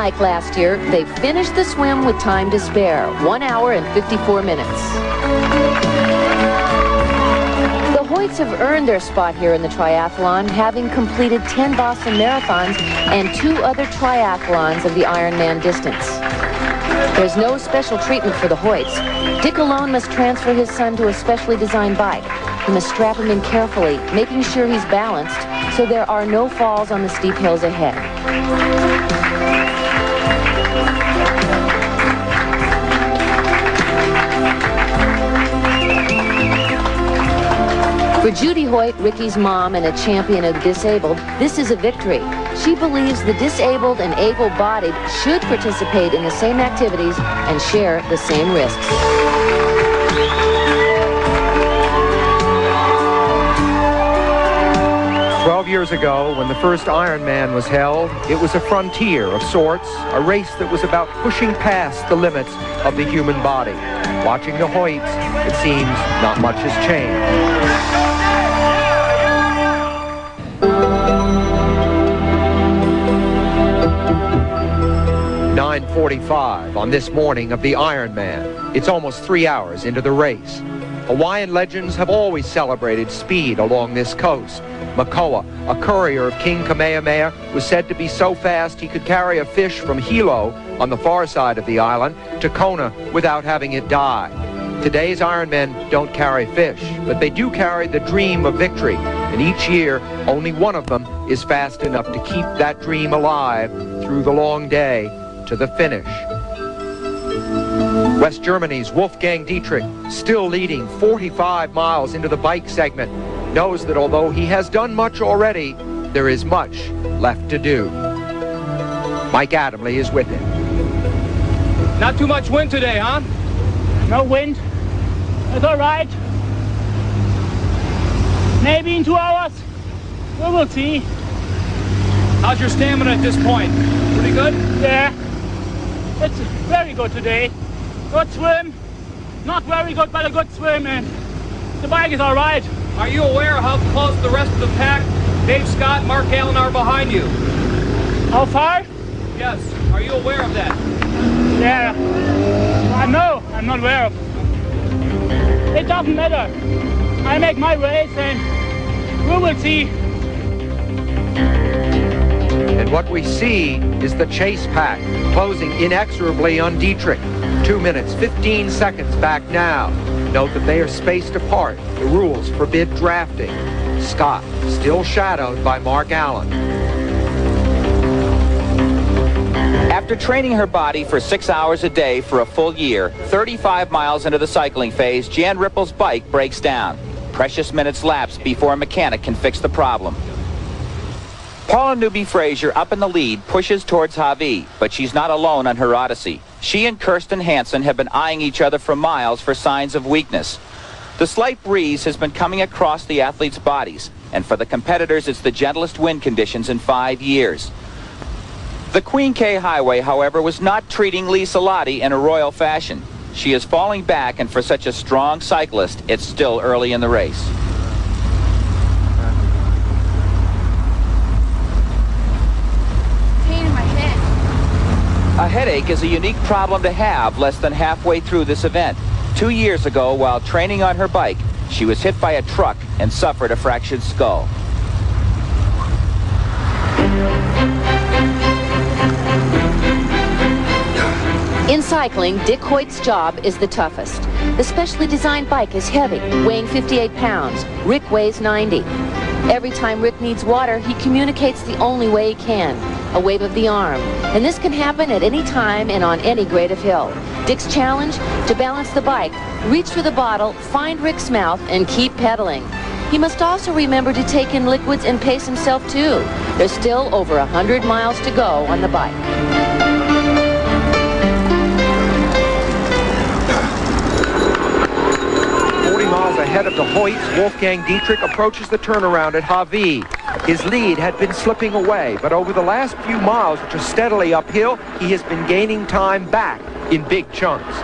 Mike last year, they finished the swim with time to spare, 1 hour and 54 minutes. The Hoyts have earned their spot here in the triathlon, having completed 10 Boston Marathons and 2 other triathlons of the Ironman distance. There's no special treatment for the Hoyts. Dick alone must transfer his son to a specially designed bike. He must strap him in carefully, making sure he's balanced so there are no falls on the steep hills ahead. For Judy Hoyt, Ricky's mom and a champion of the disabled, this is a victory. She believes the disabled and able-bodied should participate in the same activities and share the same risks. Years ago, when the first Ironman was held, it was a frontier of sorts, a race that was about pushing past the limits of the human body. Watching the Hoyts, it seems not much has changed. 9:45 on this morning of the Ironman. It's almost 3 hours into the race. Hawaiian legends have always celebrated speed along this coast. Makoa, a courier of King Kamehameha, was said to be so fast he could carry a fish from Hilo on the far side of the island to Kona without having it die. Today's Ironmen don't carry fish, but they do carry the dream of victory, and each year only one of them is fast enough to keep that dream alive through the long day to the finish. West Germany's Wolfgang Dietrich, still leading 45 miles into the bike segment, knows that although he has done much already, there is much left to do. Mike Adamle is with him. Not too much wind today, huh? No wind. It's all right. Maybe in 2 hours. We will see. How's your stamina at this point? Pretty good? Yeah. It's very good today. Good swim. Not very good, but a good swim, and the bike is all right. Are you aware of how close the rest of the pack, Dave Scott, Mark Allen, are behind you? How far? Yes. Are you aware of that? Yeah. I know. I'm not aware of. It doesn't matter. I make my race, and we will see. And what we see is the chase pack closing inexorably on Dietrich. 2 minutes, 15 seconds back now. Note that they are spaced apart. The rules forbid drafting. Scott still shadowed by Mark Allen. After training her body for 6 hours a day for a full year, 35 miles into the cycling phase, Jan Ripple's bike breaks down. Precious minutes lapse before a mechanic can fix the problem. Paula Newby-Fraser, up in the lead, pushes towards Javi, but she's not alone on her odyssey. She and Kirsten Hansen have been eyeing each other for miles for signs of weakness. The slight breeze has been coming across the athletes' bodies, and for the competitors, it's the gentlest wind conditions in 5 years. The Queen K Highway, however, was not treating Lisa Lottie in a royal fashion. She is falling back, and for such a strong cyclist, it's still early in the race. A headache is a unique problem to have less than halfway through this event. 2 years ago, while training on her bike, she was hit by a truck and suffered a fractured skull. In cycling, Dick Hoyt's job is the toughest. The specially designed bike is heavy, weighing 58 pounds. Rick weighs 90. Every time Rick needs water, he communicates the only way he can, a wave of the arm. And this can happen at any time and on any grade of hill. Dick's challenge? To balance the bike, reach for the bottle, find Rick's mouth, and keep pedaling. He must also remember to take in liquids and pace himself too. There's still over 100 miles to go on the bike. Miles ahead of the Hoyts, Wolfgang Dietrich approaches the turnaround at Javi. His lead had been slipping away, but over the last few miles, which are steadily uphill, he has been gaining time back in big chunks.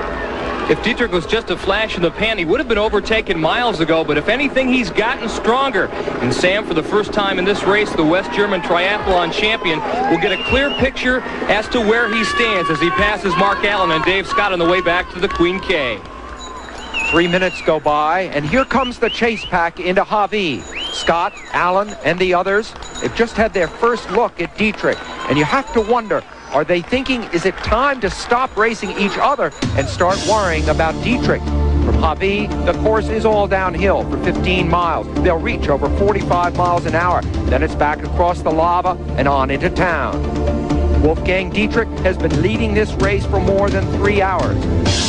If Dietrich was just a flash in the pan, he would have been overtaken miles ago, but if anything, he's gotten stronger. And Sam, for the first time in this race, the West German triathlon champion, will get a clear picture as to where he stands as he passes Mark Allen and Dave Scott on the way back to the Queen K. 3 minutes go by, and here comes the chase pack into Hawi. Scott, Allen, and the others have just had their first look at Dietrich, and you have to wonder, are they thinking, is it time to stop racing each other and start worrying about Dietrich? From Hawi, the course is all downhill for 15 miles. They'll reach over 45 miles an hour. Then it's back across the lava and on into town. Wolfgang Dietrich has been leading this race for more than 3 hours,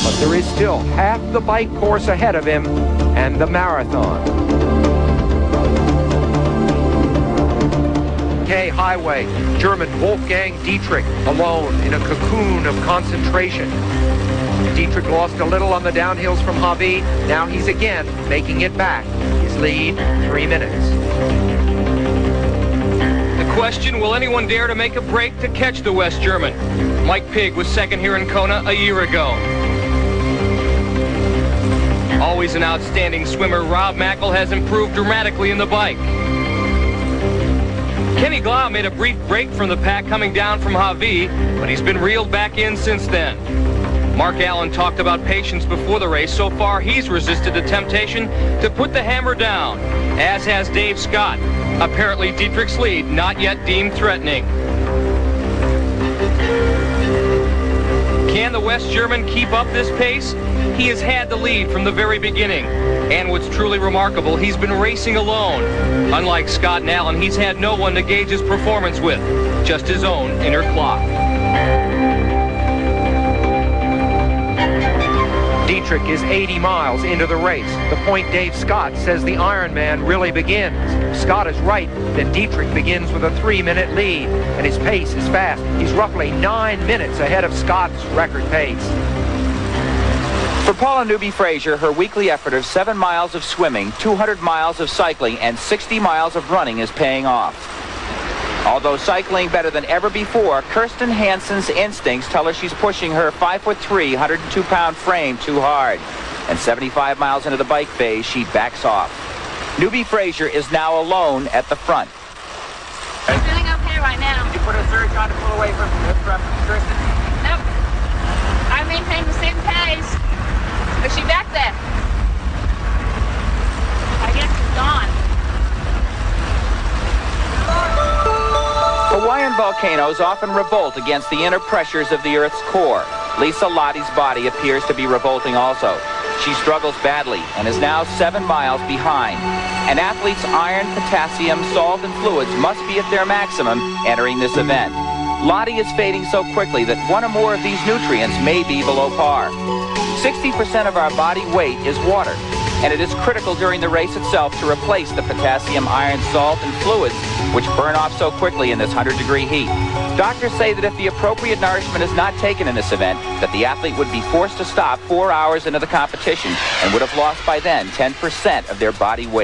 but there is still half the bike course ahead of him and the marathon. K Highway, German Wolfgang Dietrich alone in a cocoon of concentration. Dietrich lost a little on the downhills from Hawi. Now he's again making it back. His lead, 3 minutes. The question, will anyone dare to make a break to catch the West German? Mike Pigg was second here in Kona a year ago. Always an outstanding swimmer, Rob Mackel has improved dramatically in the bike. Kenny Glau made a brief break from the pack coming down from Hawi, but he's been reeled back in since then. Mark Allen talked about patience before the race. So far, he's resisted the temptation to put the hammer down, as has Dave Scott. Apparently, Dietrich's lead not yet deemed threatening. Can the West German keep up this pace? He has had the lead from the very beginning. And what's truly remarkable, he's been racing alone. Unlike Scott and Allen, he's had no one to gauge his performance with, just his own inner clock. Dietrich is 80 miles into the race, the point Dave Scott says the Ironman really begins. If Scott is right, then Dietrich begins with a 3-minute lead, and his pace is fast. He's roughly 9 minutes ahead of Scott's record pace. For Paula Newby-Fraser, her weekly effort of 7 miles of swimming, 200 miles of cycling, and 60 miles of running is paying off. Although cycling better than ever before, Kirsten Hansen's instincts tell her she's pushing her 5'3", 102-pound frame too hard. And 75 miles into the bike phase, she backs off. Newby-Fraser is now alone at the front. I'm feeling okay right now. Did you put a surge on to pull away from Kirsten? Nope. I maintain the same pace. Is she back there? I guess she's gone. Hawaiian volcanoes often revolt against the inner pressures of the Earth's core. Lisa Lottie's body appears to be revolting also. She struggles badly and is now 7 miles behind. An athlete's iron, potassium, salt, and fluids must be at their maximum entering this event. Lottie is fading so quickly that one or more of these nutrients may be below par. 60% of our body weight is water, and it is critical during the race itself to replace the potassium, iron, salt, and fluids which burn off so quickly in this 100-degree heat. Doctors say that if the appropriate nourishment is not taken in this event, that the athlete would be forced to stop 4 hours into the competition and would have lost by then 10% of their body weight.